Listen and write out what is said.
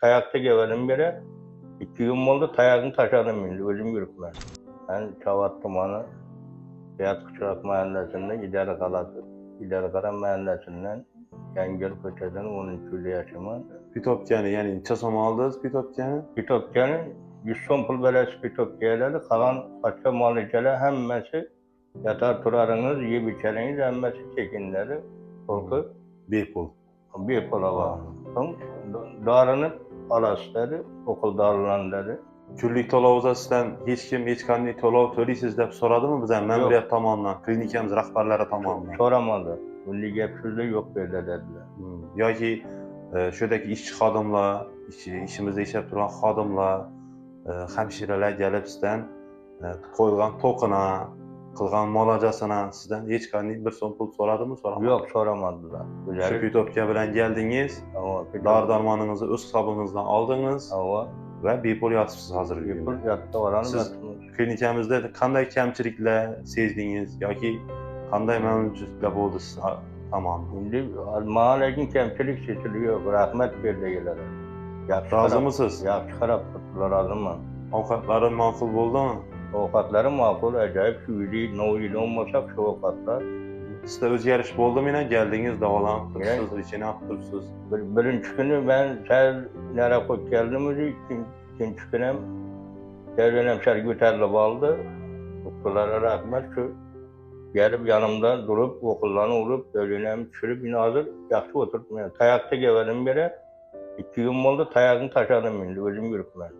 Tayakta gevelim beri 2 gün oldu tayağını taşadım indi özüm yürükmez. Ben Çavat Tumanı Fiyat Kıçırak Mahallesi'nde İdare Kalası, İdare Kara Mahallesi'nden Yengel Köçe'den 13. yaşıma. Pitopkani, yani neçe som aldınız Pitopkani? Pitopkani 100 son pul beresi Pitopkani'leri kalan başka malikeler hemmesi yatar turarınız, yiyip içeriniz hemmesi çekinleri. Korku Bir pul. bir pula var. Son darınıp alasları, okul darlanları. Küllik tolavuzda sizden hiç kim, hiç kanli tolav töleysiniz dep soradı mı bize? Məmuriyet tamanından, klinikemiz rahbarları tamanından? Soramadı. Milli gepsizlik yok dediler. Yoki şuradaki işçi xadimlar, işimizde işlep duran xadimlar, hemşireler gelip sizden koyulgan tokuna, kılgan malacasına sizden hiç kanli bir son pul soradı mı? Soramadı. Yok soramadılar. Şu Pitopka bilen geldiniz, Ama darmanınızı öz hesabınızdan aldınız Ama ve bir pul yatıpsız hazır bir yapıl günde. yattı oranı Siz yatmış. klinikemizde kanday kemçilikle sezdiniz yoki kanday memnunçilikle oldu siz tamam. Şimdi mahallekin kemçilik seçiliyor. Rahmet verdiler. Razı mısınız? Yaxşı xarab tuttular razı mı? Avukatların makul oldu mu? Avukatları makul, acayip şüyli, noyli olmasak şu avukatlar. Sizde özgeriş oldu mu yine? Geldiniz, davalanıp Yine- durursunuz, içine attırırsınız. Birinci günü ben sen nereye koyup geldim idi, ikinci günüm devrenem sergi terlip aldı. Doktorlara rahmet şu gelip yanımda durup okullarını olup devrenem çürüp yine hazır yaxşı oturtmuyor. Tayakta gevelim beri 2 gün oldu tayağını taşadım indi özüm yürükmez.